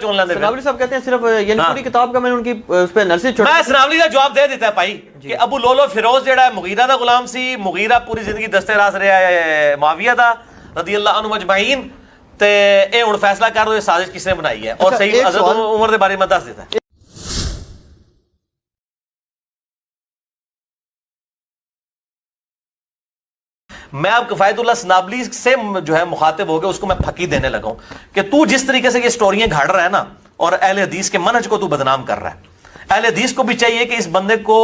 سنابلی صاحب کہتے ہیں صرف یعنی پوری کتاب کا میں نے ان کی اس پہ انالیسس چھوڑا. میں سنابلی کا جواب دے دیتا ہے بھائی کہ ابو لولو فیروز جڑا ہے مغیرہ دا غلام سی. مغیرہ پوری زندگی دستے راس رہا ہے معاویہ دا رضی اللہ عنہ اجمعین تے اے ہن فیصلہ کر دو سازش کس نے بنائی ہے. اور صحیح حضرت عمر دے بارے میں دس دیتا ہے. میں اب کفایت اللہ سنابلی سے جو ہے مخاطب ہو گیا اس کو میں پھکی دینے لگا ہوں کہ تو جس طریقے سے یہ سٹوریاں گھاڑ رہا ہے نا اور اہل حدیث کے منہج کو تو بدنام کر رہا ہے. اہل حدیث کو بھی چاہیے کہ اس بندے کو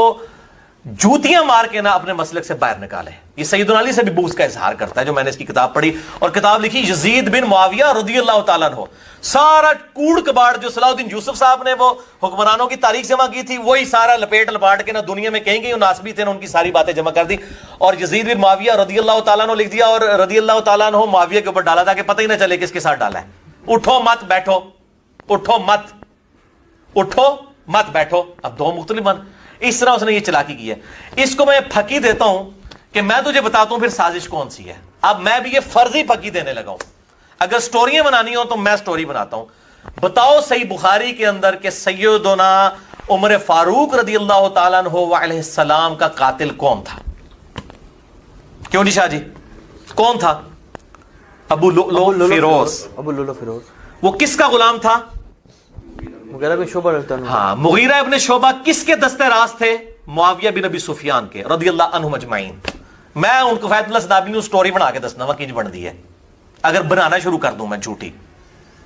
جوتیاں مار کے نا اپنے مسلک سے باہر نکالے. یہ سیدنا علی سے بھی بغض کا اظہار کرتا ہے جو میں نے اس کی کتاب پڑھی اور کتاب لکھی یزید بن معاویہ رضی اللہ تعالیٰ عنہ. سارا کوڑ کباڑ جو صلاح الدین یوسف صاحب نے وہ حکمرانوں کی تاریخ جمع کی تھی وہی سارا لپاٹ کے نا دنیا میں کہیں گے ناسبی تھے نا ان کی ساری باتیں جمع کر دی اور یزید بن معاویہ رضی اللہ تعالیٰ عنہ لکھ دیا اور رضی اللہ تعالیٰ عنہ معاویہ کے اوپر ڈالا تھا کہ پتہ ہی نہ چلے کس کے ساتھ ڈالا ہے. اٹھو مت بیٹھو, اٹھو مت بیٹھو. اب دو مختلف اس طرح اس نے یہ چلاکی کی ہے. اس کو میں پھکی دیتا ہوں کہ میں تجھے بتاتا ہوں پھر سازش کون سی ہے. اب میں بھی یہ فرضی پھکی دینے لگا ہوں. اگر سٹوریاں بنانی ہوں تو میں سٹوری بناتا ہوں. بتاؤ صحیح بخاری کے اندر کہ سیدنا عمر فاروق رضی اللہ تعالیٰ عنہ علیہ السلام کا قاتل کون تھا؟ کیوں نہیں شاہ جی کون تھا؟ ابو لولو فیروز. ابو لولو فیروز وہ کس کا غلام تھا؟ مغیرہ بن شعبہ رضی اللہ عنہ. ہاں مغیرہ ابن شعبہ کس کے دستے راز تھے؟ معاویہ بن ابی سفیان کے رضی اللہ عنہم اجمعین. میں ان کو کفایت اللہ سنابلی نے سٹوری بنا کے دسنا وہ کینج بن دی ہے اگر بنانا شروع کر دوں میں جھوٹی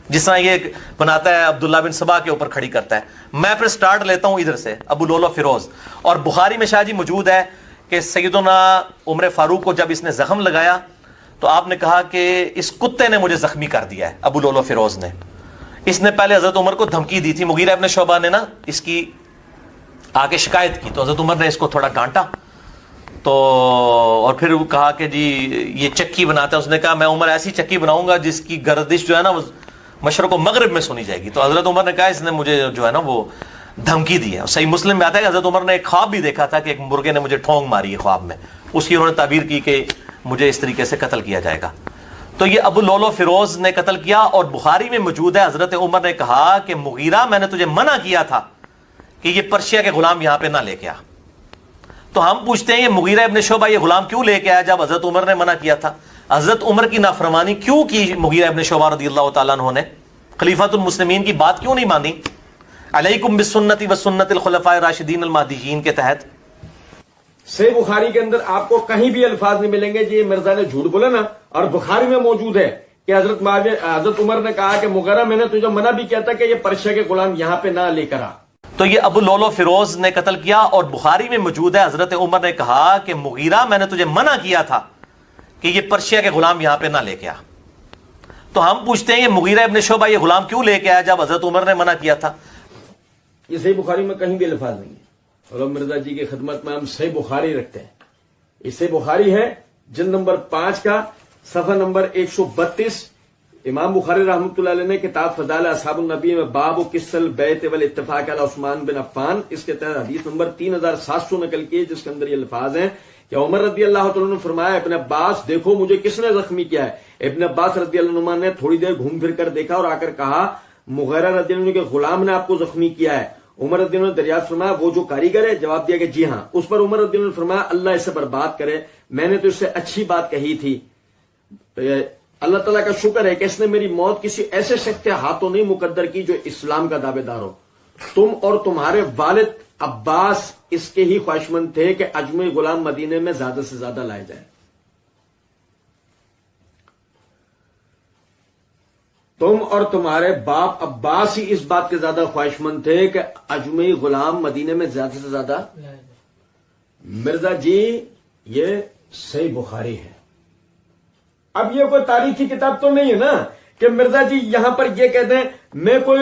جس طرح یہ بناتا ہے عبداللہ بن سبا کے اوپر کھڑی کرتا ہے. میں پھر سٹارٹ لیتا ہوں ادھر سے ابو لولو فیروز. اور بخاری میں شاہ جی موجود ہے کہ سیدنا عمر فاروق کو جب اس نے زخم لگایا تو آپ نے کہا کہ اس کتے نے مجھے زخمی کر دیا ہے. ابو لولو فیروز نے اس نے پہلے حضرت عمر کو دھمکی دی تھی. مغیرہ ابن شعبہ نے نا اس کی آگے شکایت کی تو حضرت عمر نے اس کو تھوڑا ڈانٹا تو اور پھر وہ کہا کہ جی یہ چکی بناتا ہے. اس نے کہا میں عمر ایسی چکی بناؤں گا جس کی گردش جو ہے نا وہ مشرق و مغرب میں سنی جائے گی. تو حضرت عمر نے کہا اس نے مجھے جو ہے نا وہ دھمکی دی ہے. صحیح مسلم میں آتا ہے کہ حضرت عمر نے ایک خواب بھی دیکھا تھا کہ ایک مرغے نے مجھے ٹھونگ ماری ہے خواب میں. اس کی انہوں نے تعبیر کی کہ مجھے اس طریقے سے قتل کیا جائے گا. تو یہ ابو لولو فیروز نے قتل کیا. اور بخاری میں موجود ہے حضرت عمر نے کہا کہ مغیرہ میں نے تجھے منع کیا تھا کہ یہ پرشیا کے غلام یہاں پہ نہ لے کے آ. تو ہم پوچھتے ہیں یہ مغیرہ ابن شعبہ یہ غلام کیوں لے کے آیا جب حضرت عمر نے منع کیا تھا؟ حضرت عمر کی نافرمانی کیوں کی مغیرہ ابن شعبہ رضی اللہ تعالیٰ عنہ نے؟ خلیفۃ المسلمین کی بات کیوں نہیں مانی؟ علیکم بسنتی وسنت الخلفاء الراشدین المہدیین کے تحت. صحیح بخاری کے اندر آپ کو کہیں بھی الفاظ نہیں ملیں گے جی مرزا نے جھوٹ بولا نا. اور بخاری میں موجود ہے کہ حضرت عمر نے کہا کہ مغیرہ میں نے تجھے منع بھی کیا تھا کہ یہ پرشیا کے غلام یہاں پہ نہ لے کر آ. تو یہ ابو لولو فیروز نے قتل کیا. اور بخاری میں موجود ہے حضرت عمر نے کہا کہ مغیرہ میں نے تجھے منع کیا تھا کہ یہ پرشیا کے غلام یہاں پہ نہ لے کے آ. تو ہم پوچھتے ہیں یہ مغیرہ ابن شعبہ یہ غلام کیوں لے کے آیا جب حضرت عمر نے منع کیا تھا؟ یہ صحیح بخاری میں کہیں بھی الفاظ نہیں ہے. اور مرزا جی کی خدمت میں ہم صحیح بخاری رکھتے ہیں. یہ صحیح بخاری ہے جلد نمبر 5 کا صفحہ نمبر 132. امام بخاری رحمۃ اللہ علیہ نے کتاب فضائل اصحاب النبی میں باب قصل بیت والاتفاق علی عثمان بن عفان اس کے تحت حدیث نمبر 3700 نقل کی جس کے اندر یہ الفاظ ہیں کہ عمر رضی اللہ تعالیٰ نے فرمایا ابن عباس دیکھو مجھے کس نے زخمی کیا ہے. ابن عباس رضی اللہ عنہ نے تھوڑی دیر گھوم پھر کر دیکھا اور آ کر کہا مغیرہ رضی اللہ عنہ کے غلام نے آپ کو زخمی کیا ہے. عمر رضی اللہ عنہ نے دریافت فرمایا وہ جو کاریگر ہے؟ جواب دیا کہ جی ہاں. اس پر عمر رضی اللہ عنہ نے فرمایا اللہ اسے برباد کرے میں نے تو اس سے اچھی بات کہی تھی. اللہ تعالیٰ کا شکر ہے کہ اس نے میری موت کسی ایسے شخص کے ہاتھوں نہیں مقدر کی جو اسلام کا دعوے دار ہو. تم اور تمہارے والد عباس اس کے ہی خواہشمند تھے کہ اجمی غلام مدینے میں زیادہ سے زیادہ لائے جائیں. تم اور تمہارے باپ عباس ہی اس بات کے زیادہ خواہشمند تھے کہ اجمی غلام مدینے میں زیادہ سے زیادہ. مرزا جی یہ صحیح بخاری ہے. اب یہ کوئی تاریخی کتاب تو نہیں ہے نا کہ مرزا جی یہاں پر یہ کہتے ہیں میں کوئی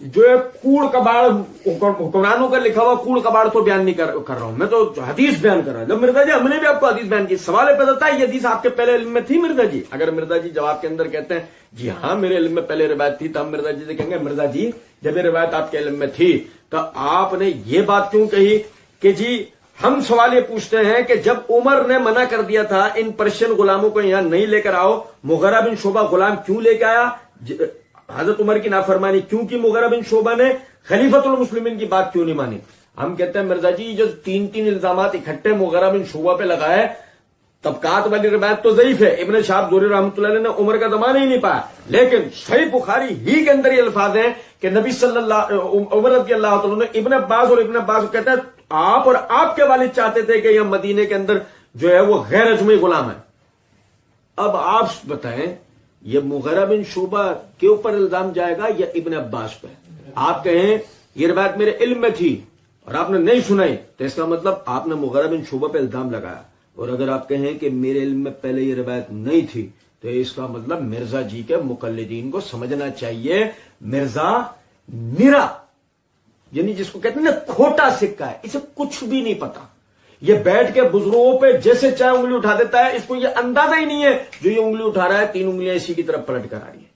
جو ہے کوڑ کباڑ حکمرانوں کا لکھا ہوا کوڑ کباڑ تو بیان نہیں کر رہا ہوں. میں تو حدیث بیان کر رہا ہوں. جب مرزا جی ہم نے بھی آپ کو حدیث بیان کی سوال پیدا ہوتا ہے یہ حدیث آپ کے پہلے علم میں تھی مرزا جی؟ اگر مرزا جی جواب کے اندر کہتے ہیں جی ہاں میرے علم میں پہلے روایت تھی تو ہم مرزا جی سے کہیں گے مرزا جی جب یہ روایت آپ کے علم میں تھی تو آپ نے یہ بات کیوں کہی کہ جی ہم سوال یہ پوچھتے ہیں کہ جب عمر نے منع کر دیا تھا ان پرشین غلاموں کو یہاں نہیں لے کر آؤ مغیرہ بن شعبہ غلام کیوں لے کے آیا؟ حضرت عمر کی نافرمانی کیوں کی مغیرہ بن شعبہ نے خلیفۃ المسلمین کی بات کیوں نہیں مانی؟ ہم کہتے ہیں مرزا جی جو 3 الزامات اکٹھے مغیرہ بن شعبہ پہ لگائے، طبقات والی روایت تو ضعیف ہے، ابن شہاب زہری رحمۃ اللہ علیہ نے عمر کا زمانہ ہی نہیں پایا، لیکن صحیح بخاری ہی کے اندر یہ الفاظ ہیں کہ نبی صلی اللہ عمر رضی اللہ تعالیٰ نے ابن عباس کو کہتا ہے آپ اور آپ کے والد چاہتے تھے کہ یہ مدینے کے اندر جو ہے وہ غیر اجمی غلام ہے۔ اب آپ بتائیں یہ مغیرہ بن شعبہ کے اوپر الزام جائے گا یا ابن عباس پہ؟ آپ کہیں یہ روایت میرے علم میں تھی اور آپ نے نہیں سنائی تو اس کا مطلب آپ نے مغیرہ بن شعبہ پہ الزام لگایا، اور اگر آپ کہیں کہ میرے علم میں پہلے یہ روایت نہیں تھی تو اس کا مطلب مرزا جی کے مقلدین کو سمجھنا چاہیے مرزا نرا، یعنی جس کو کہتے ہیں نا کھوٹا سکہ ہے، اسے کچھ بھی نہیں پتا، یہ بیٹھ کے بزرگوں پہ جیسے چاہے انگلی اٹھا دیتا ہے، اس کو یہ اندازہ ہی نہیں ہے جو یہ انگلی اٹھا رہا ہے 3 انگلیاں اسی کی طرف پلٹ کر آ رہی ہے۔